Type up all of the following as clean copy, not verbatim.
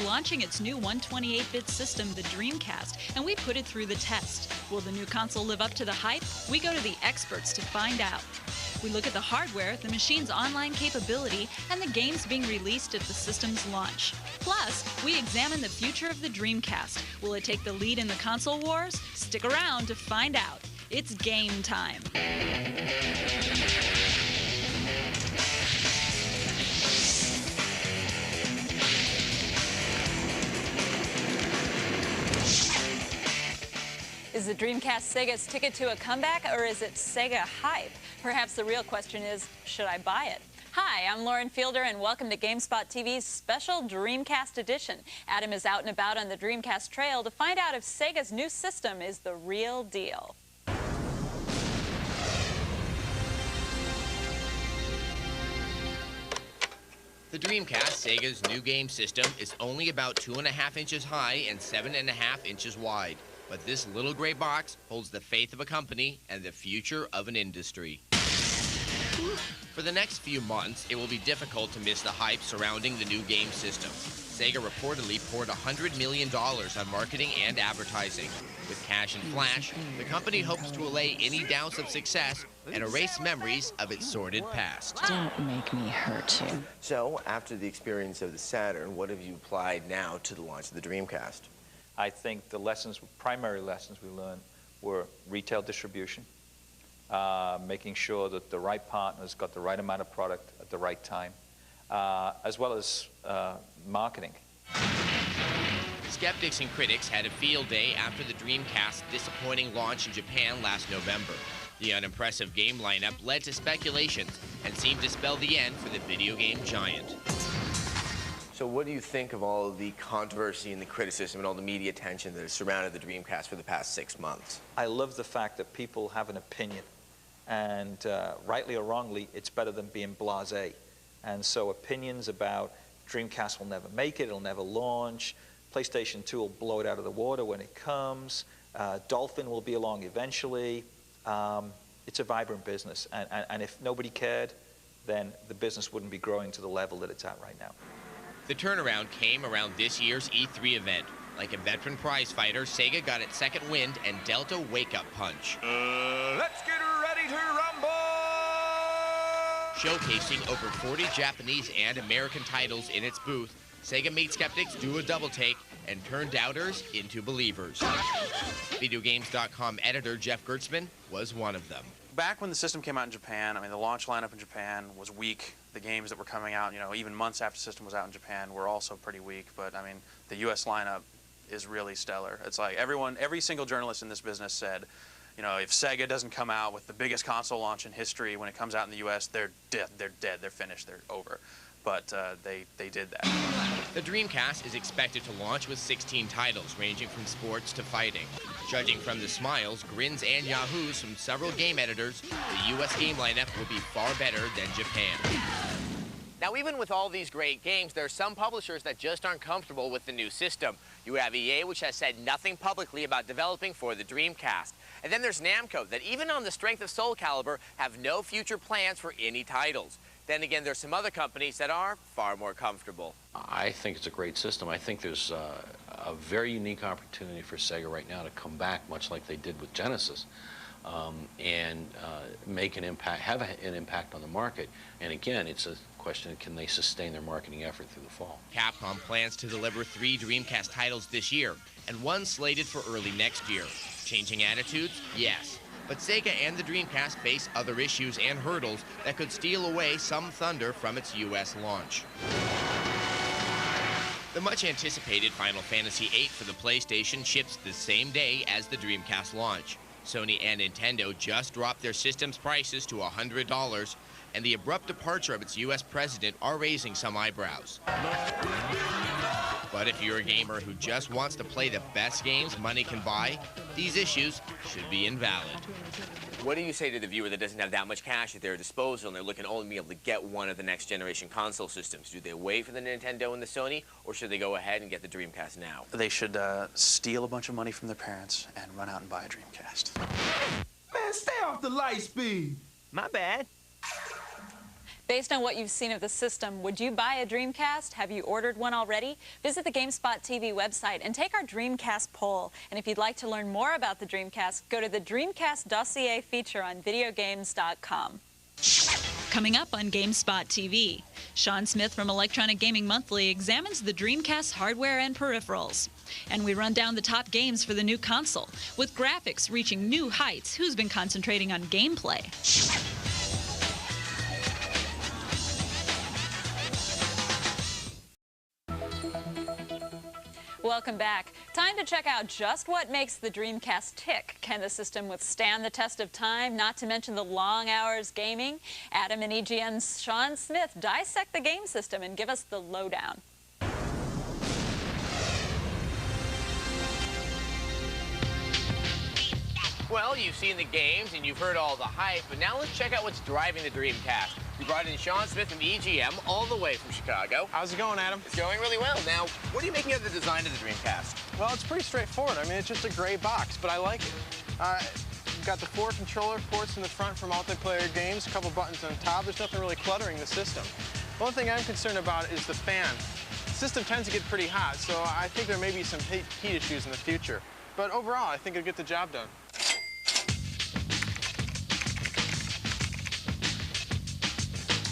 launching its new 128-bit system, the Dreamcast, and we put it through the test. Will the new console live up to the hype? We go to the experts to find out. We look at the hardware, the machine's online capability, and the games being released at the system's launch. Plus, we examine the future of the Dreamcast. Will it take the lead in the console wars? Stick around to find out. It's game time. Is the Dreamcast Sega's ticket to a comeback, or is it Sega hype? Perhaps the real question is, should I buy it? Hi, I'm Lauren Fielder, and welcome to GameSpot TV's special Dreamcast edition. Adam is out and about on the Dreamcast trail to find out if Sega's new system is the real deal. The Dreamcast, Sega's new game system, is only about 2.5 inches high and 7.5 inches wide. But this little gray box holds the faith of a company and the future of an industry. For the next few months, it will be difficult to miss the hype surrounding the new game system. Sega reportedly poured $100 million on marketing and advertising. With cash and flash, the company hopes to allay any doubts of success and erase memories of its sordid past. Don't make me hurt you. So, after the experience of the Saturn, what have you applied now to the launch of the Dreamcast? I think the primary lessons we learned were retail distribution, making sure that the right partners got the right amount of product at the right time, as well as marketing. Skeptics and critics had a field day after the Dreamcast's disappointing launch in Japan last November. The unimpressive game lineup led to speculations and seemed to spell the end for the video game giant. So what do you think of all of the controversy and the criticism and all the media attention that has surrounded the Dreamcast for the past 6 months? I love the fact that people have an opinion, and rightly or wrongly, it's better than being blasé. And so opinions about Dreamcast will never make it, it'll never launch, PlayStation 2 will blow it out of the water when it comes, Dolphin will be along eventually. It's a vibrant business, and if nobody cared, then the business wouldn't be growing to the level that it's at right now. The turnaround came around this year's E3 event. Like a veteran prize fighter, Sega got its second wind and dealt a wake-up punch. Let's get ready to rumble! Showcasing over 40 Japanese and American titles in its booth, Sega made skeptics do a double-take and turned doubters into believers. VideoGames.com editor Jeff Gertzman was one of them. Back when the system came out in Japan, I mean, the launch lineup in Japan was weak. The games that were coming out, you know, even months after the system was out in Japan were also pretty weak. But, I mean, the U.S. lineup is really stellar. It's like every single journalist in this business said, you know, if Sega doesn't come out with the biggest console launch in history when it comes out in the U.S., they're dead, they're finished, they're over. But they did that. The Dreamcast is expected to launch with 16 titles, ranging from sports to fighting. Judging from the smiles, grins, and yahoos from several game editors, the U.S. game lineup will be far better than Japan. Now, even with all these great games, there are some publishers that just aren't comfortable with the new system. You have EA, which has said nothing publicly about developing for the Dreamcast. And then there's Namco, that even on the strength of Soul Calibur, have no future plans for any titles. Then again, there's some other companies that are far more comfortable. I think it's a great system. I think there's a very unique opportunity for Sega right now to come back, much like they did with Genesis, and make an impact, have an impact on the market. And again, it's a question of can they sustain their marketing effort through the fall. Capcom plans to deliver 3 Dreamcast titles this year, and 1 slated for early next year. Changing attitudes? Yes. But Sega and the Dreamcast face other issues and hurdles that could steal away some thunder from its U.S. launch. The much-anticipated Final Fantasy VIII for the PlayStation ships the same day as the Dreamcast launch. Sony and Nintendo just dropped their system's prices to $100, and the abrupt departure of its U.S. president are raising some eyebrows. But if you're a gamer who just wants to play the best games money can buy, these issues should be invalid. What do you say to the viewer that doesn't have that much cash at their disposal and they're looking only to be able to get one of the next generation console systems? Do they wait for the Nintendo and the Sony, or should they go ahead and get the Dreamcast now? They should steal a bunch of money from their parents and run out and buy a Dreamcast. Man, stay off the light speed. My bad. Based on what you've seen of the system, would you buy a Dreamcast? Have you ordered one already? Visit the GameSpot TV website and take our Dreamcast poll. And if you'd like to learn more about the Dreamcast, go to the Dreamcast dossier feature on videogames.com. Coming up on GameSpot TV, Sean Smith from Electronic Gaming Monthly examines the Dreamcast hardware and peripherals. And we run down the top games for the new console. With graphics reaching new heights, who's been concentrating on gameplay? Welcome back. Time to check out just what makes the Dreamcast tick. Can the system withstand the test of time, not to mention the long hours gaming? Adam and EGN's Sean Smith dissect the game system and give us the lowdown. Well, you've seen the games and you've heard all the hype, but now let's check out what's driving the Dreamcast. We brought in Sean Smith from EGM all the way from Chicago. How's it going, Adam? It's going really well. Now, what are you making of the design of the Dreamcast? Well, it's pretty straightforward. I mean, it's just a gray box, but I like it. You've got the 4 controller ports in the front for multiplayer games, a couple buttons on top. There's nothing really cluttering the system. The only thing I'm concerned about is the fan. The system tends to get pretty hot, so I think there may be some heat issues in the future. But overall, I think it'll get the job done.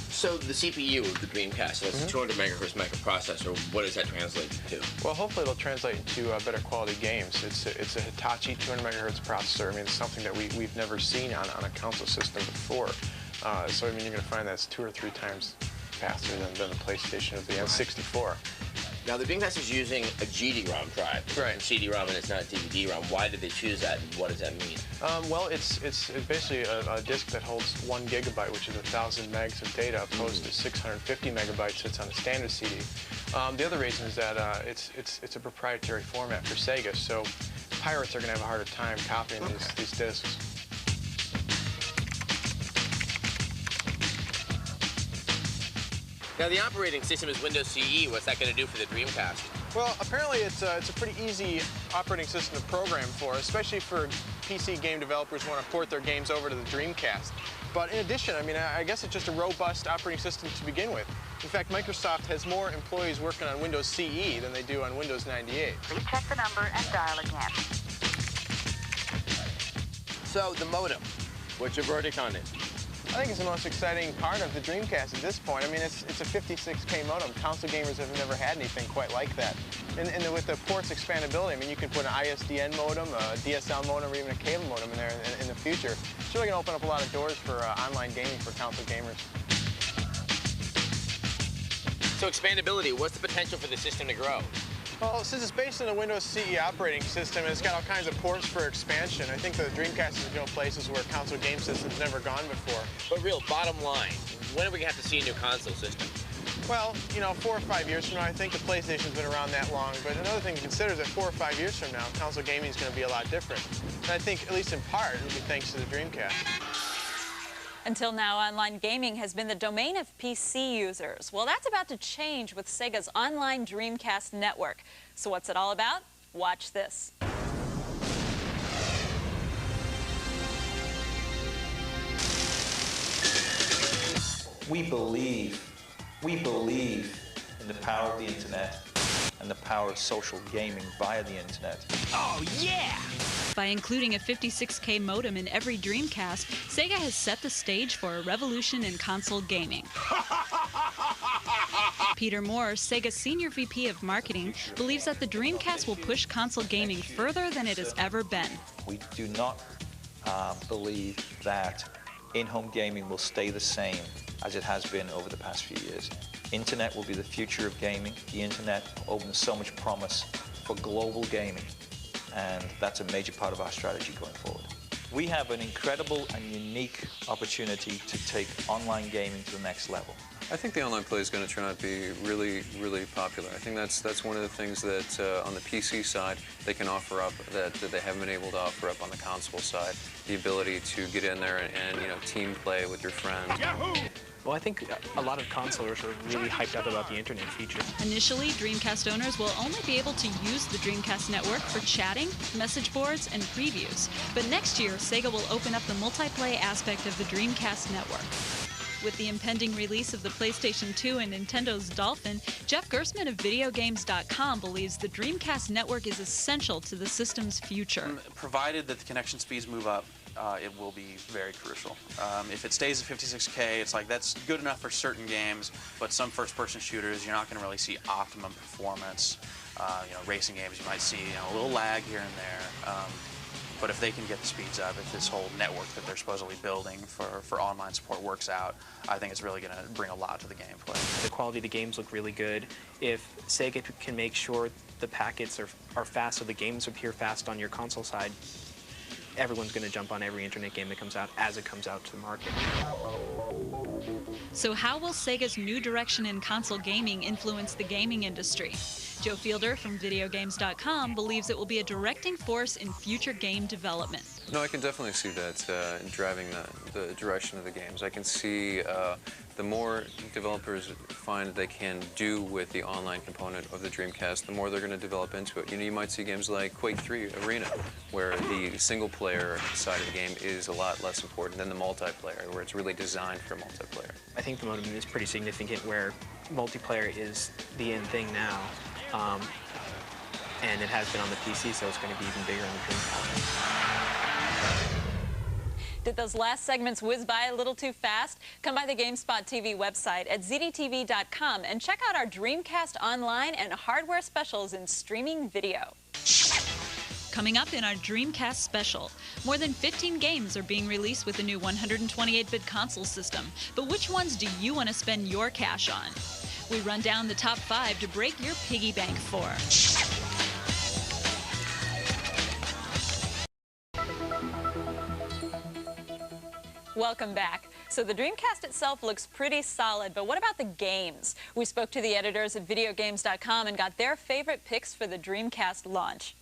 So the CPU of the Dreamcast, that's a 200 megahertz microprocessor. What does that translate to? Well, hopefully it'll translate into better quality games. It's a Hitachi 200 megahertz processor. I mean, it's something that we've never seen on a console system before. So I mean, you're going to find that's 2 or 3 times faster than the PlayStation of the N64. Now, the Dreamcast is using a GD-ROM drive. Right. And CD-ROM, and it's not DVD-ROM. Why did they choose that, and what does that mean? Well, it's basically a disk that holds 1 gigabyte, which is 1,000 megs of data, opposed to 650 megabytes that's on a standard CD. The other reason is that it's a proprietary format for Sega, so pirates are going to have a harder time copying these disks. Now, the operating system is Windows CE. What's that going to do for the Dreamcast? Well, apparently it's a pretty easy operating system to program for, especially for PC game developers who want to port their games over to the Dreamcast. But in addition, I mean, I guess it's just a robust operating system to begin with. In fact, Microsoft has more employees working on Windows CE than they do on Windows 98. Please check the number and dial again. So, the modem. What's your verdict on it? I think it's the most exciting part of the Dreamcast at this point. I mean, it's a 56K modem. Console gamers have never had anything quite like that. And with the port's expandability, I mean, you can put an ISDN modem, a DSL modem, or even a cable modem in there in the future. It's really going to open up a lot of doors for online gaming for console gamers. So expandability, what's the potential for the system to grow? Well, since it's based on the Windows CE operating system, and it's got all kinds of ports for expansion, I think the Dreamcast is going to go places where console game systems never gone before. But real, bottom line, when are we going to have to see a new console system? Well, you know, 4 or 5 years from now, I think the PlayStation's been around that long, but another thing to consider is that 4 or 5 years from now, console gaming is going to be a lot different. And I think, at least in part, it'll be thanks to the Dreamcast. Until now, online gaming has been the domain of PC users. Well, that's about to change with Sega's online Dreamcast network. So what's it all about? Watch this. We believe in the power of the internet and the power of social gaming via the internet. Oh, yeah! By including a 56K modem in every Dreamcast, Sega has set the stage for a revolution in console gaming. Peter Moore, Sega's Senior VP of Marketing, believes that the Dreamcast will push console gaming further than it has ever been. We do not believe that in-home gaming will stay the same as it has been over the past few years. Internet will be the future of gaming. The internet opens so much promise for global gaming, and that's a major part of our strategy going forward. We have an incredible and unique opportunity to take online gaming to the next level. I think the online play is going to turn out to be really, really popular. I think that's one of the things that on the PC side they can offer up that they haven't been able to offer up on the console side. The ability to get in there and you know, team play with your friends. Yahoo! Well, I think a lot of consolers are really hyped up about the internet feature. Initially, Dreamcast owners will only be able to use the Dreamcast network for chatting, message boards, and previews. But next year, Sega will open up the multiplayer aspect of the Dreamcast network. With the impending release of the PlayStation 2 and Nintendo's Dolphin, Jeff Gersman of VideoGames.com believes the Dreamcast network is essential to the system's future. Provided that the connection speeds move up, it will be very crucial. If it stays at 56K, it's like that's good enough for certain games, but some first-person shooters, you're not going to really see optimum performance. Racing games, you might see a little lag here and there. But if they can get the speeds up, if this whole network that they're supposedly building for online support works out, I think it's really going to bring a lot to the gameplay. The quality of the games look really good. If Sega can make sure the packets are fast so the games appear fast on your console side, everyone's going to jump on every internet game that comes out as it comes out to the market. So how will Sega's new direction in console gaming influence the gaming industry? Joe Fielder from VideoGames.com believes it will be a directing force in future game development. No, I can definitely see that driving the direction of the games. I can see the more developers find they can do with the online component of the Dreamcast, the more they're going to develop into it. You might see games like Quake 3 Arena, where the single-player side of the game is a lot less important than the multiplayer, where it's really designed for multiplayer. I think the modem is pretty significant, where multiplayer is the in thing now, and it has been on the PC, so it's going to be even bigger on the Dreamcast. Did those last segments whiz by a little too fast? Come by the GameSpot TV website at zdtv.com and check out our Dreamcast online and hardware specials in streaming video. Coming up in our Dreamcast special, more than 15 games are being released with the new 128-bit console system. But which ones do you want to spend your cash on? We run down the top 5 to break your piggy bank for. Welcome back. So the Dreamcast itself looks pretty solid, but what about the games? We spoke to the editors at VideoGames.com and got their favorite picks for the Dreamcast launch.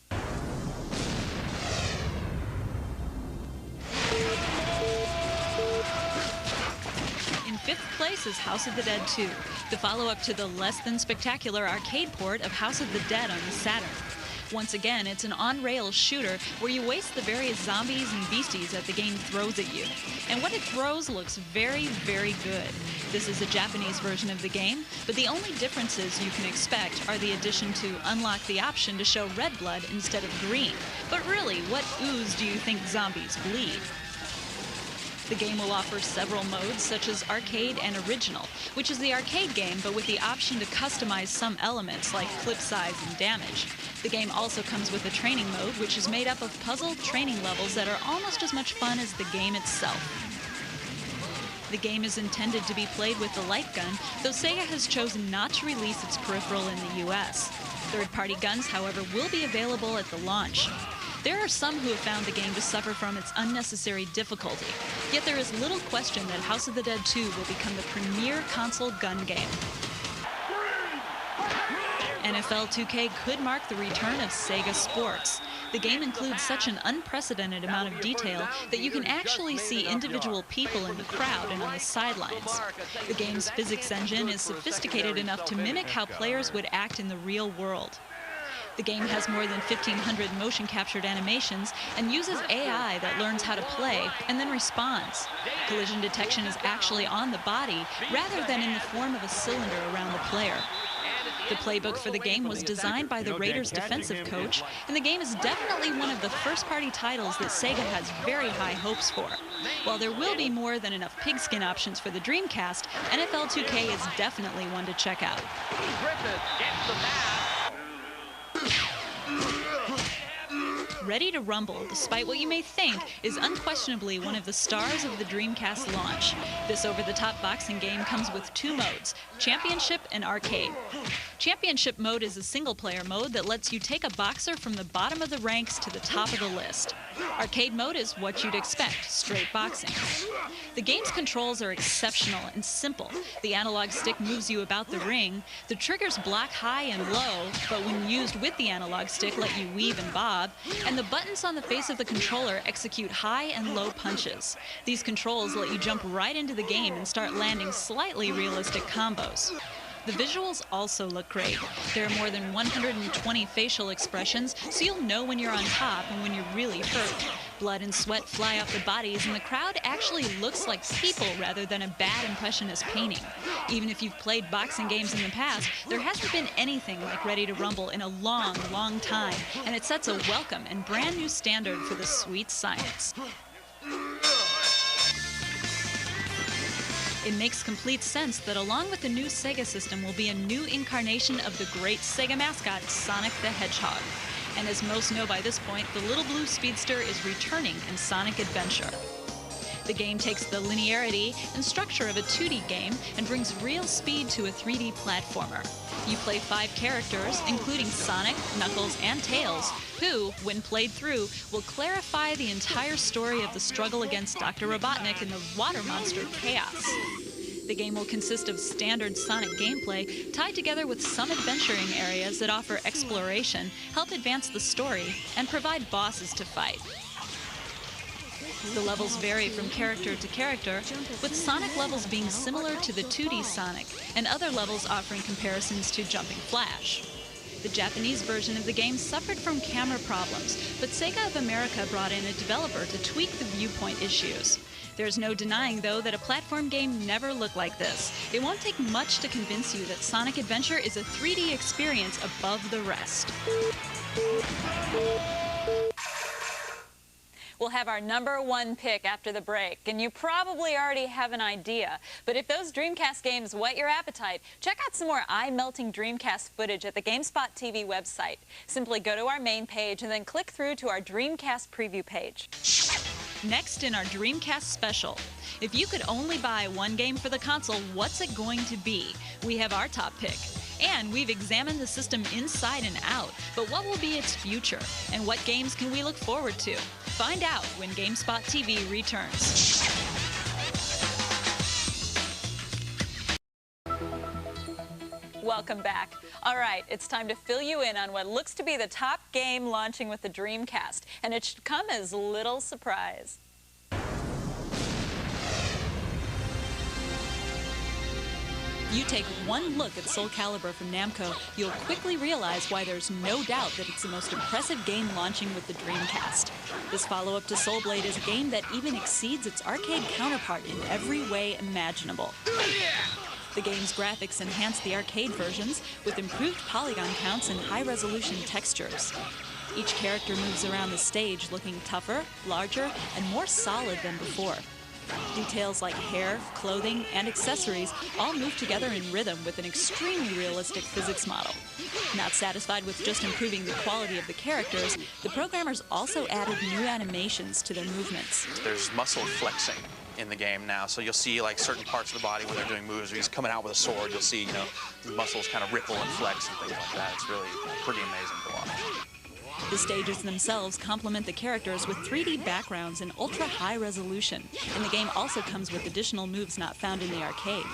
In 5th place is House of the Dead 2, the follow-up to the less than spectacular arcade port of House of the Dead on the Saturn. Once again, it's an on-rails shooter where you waste the various zombies and beasties that the game throws at you. And what it throws looks very, very good. This is a Japanese version of the game, but the only differences you can expect are the addition to unlock the option to show red blood instead of green. But really, what ooze do you think zombies bleed? The game will offer several modes, such as Arcade and Original, which is the arcade game, but with the option to customize some elements like clip size and damage. The game also comes with a training mode, which is made up of puzzle training levels that are almost as much fun as the game itself. The game is intended to be played with the light gun, though Sega has chosen not to release its peripheral in the US. Third-party guns, however, will be available at the launch. There are some who have found the game to suffer from its unnecessary difficulty, yet there is little question that House of the Dead 2 will become the premier console gun game. NFL 2K could mark the return of Sega Sports. The game includes such an unprecedented amount of detail that you can actually see individual people in the crowd and on the sidelines. The game's physics engine is sophisticated enough to mimic how players would act in the real world. The game has more than 1,500 motion-captured animations and uses AI that learns how to play and then responds. Collision detection is actually on the body rather than in the form of a cylinder around the player. The playbook for the game was designed by the Raiders' defensive coach, and the game is definitely one of the first-party titles that Sega has very high hopes for. While there will be more than enough pigskin options for the Dreamcast, NFL 2K is definitely one to check out. Ready to Rumble, despite what you may think, is unquestionably one of the stars of the Dreamcast launch. This over-the-top boxing game comes with 2 modes, Championship and Arcade. Championship mode is a single-player mode that lets you take a boxer from the bottom of the ranks to the top of the list. Arcade mode is what you'd expect, straight boxing. The game's controls are exceptional and simple. The analog stick moves you about the ring, the triggers block high and low, but when used with the analog stick let you weave and bob, and the buttons on the face of the controller execute high and low punches. These controls let you jump right into the game and start landing slightly realistic combos. The visuals also look great. There are more than 120 facial expressions, so you'll know when you're on top and when you're really hurt. Blood and sweat fly off the bodies, and the crowd actually looks like people rather than a bad impressionist painting. Even if you've played boxing games in the past, there hasn't been anything like Ready to Rumble in a long, long time, and it sets a welcome and brand new standard for the sweet science. It makes complete sense that along with the new Sega system will be a new incarnation of the great Sega mascot, Sonic the Hedgehog. And as most know by this point, the little blue speedster is returning in Sonic Adventure. The game takes the linearity and structure of a 2D game and brings real speed to a 3D platformer. You play 5 characters, including Sonic, Knuckles, and Tails, who, when played through, will clarify the entire story of the struggle against Dr. Robotnik and the water monster Chaos. The game will consist of standard Sonic gameplay tied together with some adventuring areas that offer exploration, help advance the story, and provide bosses to fight. The levels vary from character to character, with Sonic levels being similar to the 2D Sonic, and other levels offering comparisons to Jumping Flash. The Japanese version of the game suffered from camera problems, but Sega of America brought in a developer to tweak the viewpoint issues. There's no denying, though, that a platform game never looked like this. It won't take much to convince you that Sonic Adventure is a 3D experience above the rest. We'll have our #1 pick after the break, and you probably already have an idea. But if those Dreamcast games whet your appetite, check out some more eye-melting Dreamcast footage at the GameSpot TV website. Simply go to our main page and then click through to our Dreamcast preview page. Next in our Dreamcast special, if you could only buy one game for the console, what's it going to be? We have our top pick. And we've examined the system inside and out, but what will be its future? And what games can we look forward to? Find out when GameSpot TV returns. Welcome back. All right, it's time to fill you in on what looks to be the top game launching with the Dreamcast, and it should come as little surprise. You take one look at Soul Calibur from Namco, you'll quickly realize why there's no doubt that it's the most impressive game launching with the Dreamcast. This follow-up to Soul Blade is a game that even exceeds its arcade counterpart in every way imaginable. The game's graphics enhance the arcade versions with improved polygon counts and high-resolution textures. Each character moves around the stage looking tougher, larger, and more solid than before. Details like hair, clothing, and accessories all move together in rhythm with an extremely realistic physics model. Not satisfied with just improving the quality of the characters, the programmers also added new animations to their movements. There's muscle flexing in the game now, so you'll see like certain parts of the body when they're doing moves, or he's coming out with a sword, you'll see, the muscles kind of ripple and flex and things like that. It's really pretty amazing to watch. The stages themselves complement the characters with 3D backgrounds and ultra-high resolution, and the game also comes with additional moves not found in the arcade.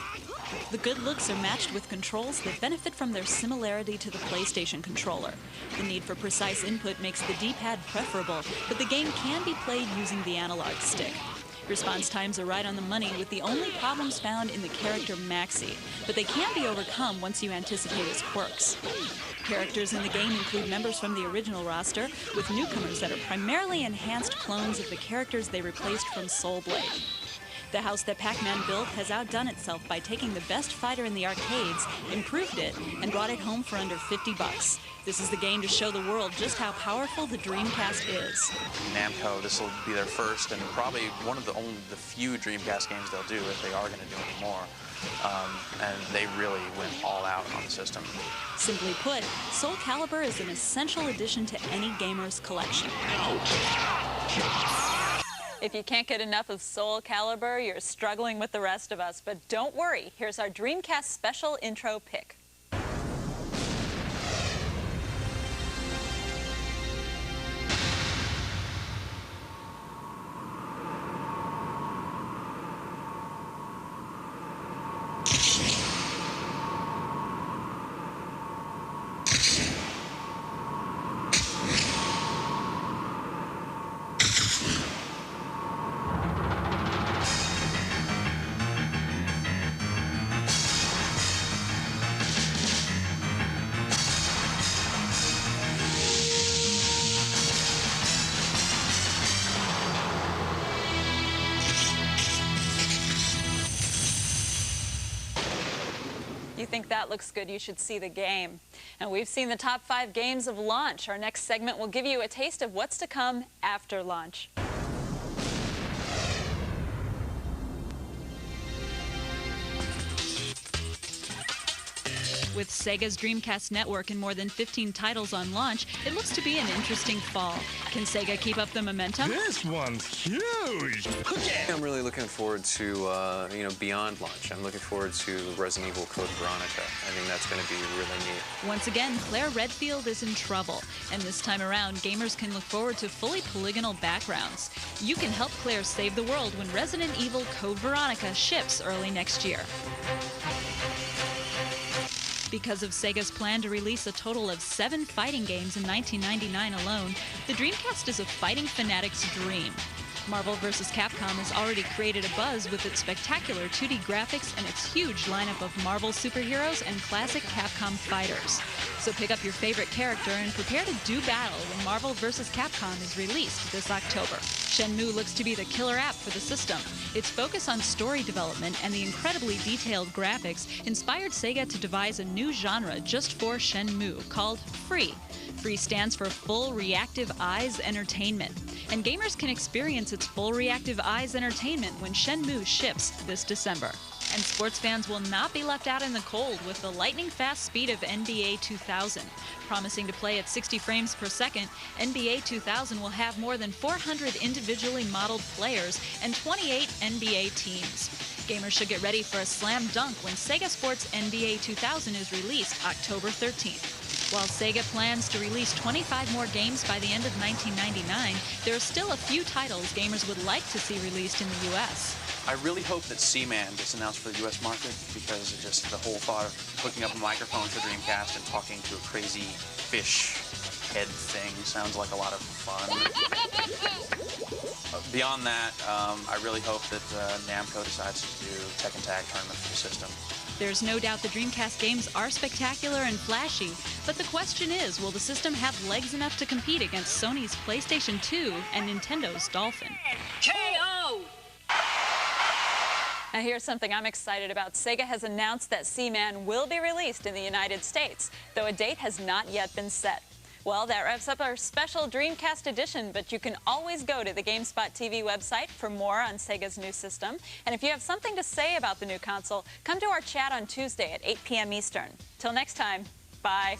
The good looks are matched with controls that benefit from their similarity to the PlayStation controller. The need for precise input makes the D-pad preferable, but the game can be played using the analog stick. Response times are right on the money, with the only problems found in the character Maxi, but they can be overcome once you anticipate his quirks. Characters in the game include members from the original roster, with newcomers that are primarily enhanced clones of the characters they replaced from Soul Blade. The house that Pac-Man built has outdone itself by taking the best fighter in the arcades, improved it, and brought it home for under $50. This is the game to show the world just how powerful the Dreamcast is. Namco, this will be their first and probably one of the few Dreamcast games they'll do if they are going to do any more. And they really went all out on the system. Simply put, Soul Calibur is an essential addition to any gamer's collection. If you can't get enough of Soul Calibur, you're struggling with the rest of us. But don't worry, here's our Dreamcast special intro pick. think that looks good, you should see the game. And we've seen the top 5 games of launch. Our next segment will give you a taste of what's to come after launch. With Sega's Dreamcast network and more than 15 titles on launch, it looks to be an interesting fall. Can Sega keep up the momentum? This one's huge. I'm really looking forward to, beyond launch. I'm looking forward to Resident Evil Code Veronica. I think that's going to be really neat. Once again, Claire Redfield is in trouble. And this time around, gamers can look forward to fully polygonal backgrounds. You can help Claire save the world when Resident Evil Code Veronica ships early next year. Because of Sega's plan to release a total of 7 fighting games in 1999 alone, the Dreamcast is a fighting fanatic's dream. Marvel vs. Capcom has already created a buzz with its spectacular 2D graphics and its huge lineup of Marvel superheroes and classic Capcom fighters. So pick up your favorite character and prepare to do battle when Marvel vs. Capcom is released this October. Shenmue looks to be the killer app for the system. Its focus on story development and the incredibly detailed graphics inspired Sega to devise a new genre just for Shenmue called Free. Free stands for Full Reactive Eyes Entertainment, and gamers can experience its Full Reactive Eyes Entertainment when Shenmue ships this December. And sports fans will not be left out in the cold with the lightning-fast speed of NBA 2000. Promising to play at 60 frames per second, NBA 2000 will have more than 400 individually modeled players and 28 NBA teams. Gamers should get ready for a slam dunk when Sega Sports NBA 2000 is released October 13th. While Sega plans to release 25 more games by the end of 1999, there are still a few titles gamers would like to see released in the U.S. I really hope that Seaman gets announced for the U.S. market, because just the whole thought of hooking up a microphone to Dreamcast and talking to a crazy fish head thing sounds like a lot of fun. Beyond that, I really hope that Namco decides to do Tekken Tag Tournament for the system. There's no doubt the Dreamcast games are spectacular and flashy, but the question is, will the system have legs enough to compete against Sony's PlayStation 2 and Nintendo's Dolphin? KO! Now here's something I'm excited about. Sega has announced that Seaman will be released in the United States, though a date has not yet been set. Well, that wraps up our special Dreamcast edition, but you can always go to the GameSpot TV website for more on Sega's new system. And if you have something to say about the new console, come to our chat on Tuesday at 8 p.m. Eastern. Till next time, bye.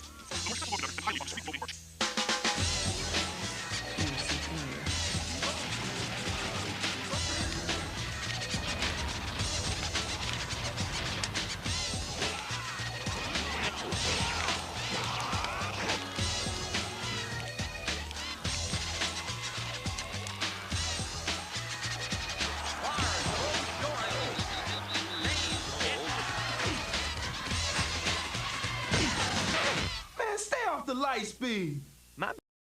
Man, stay off the light speed.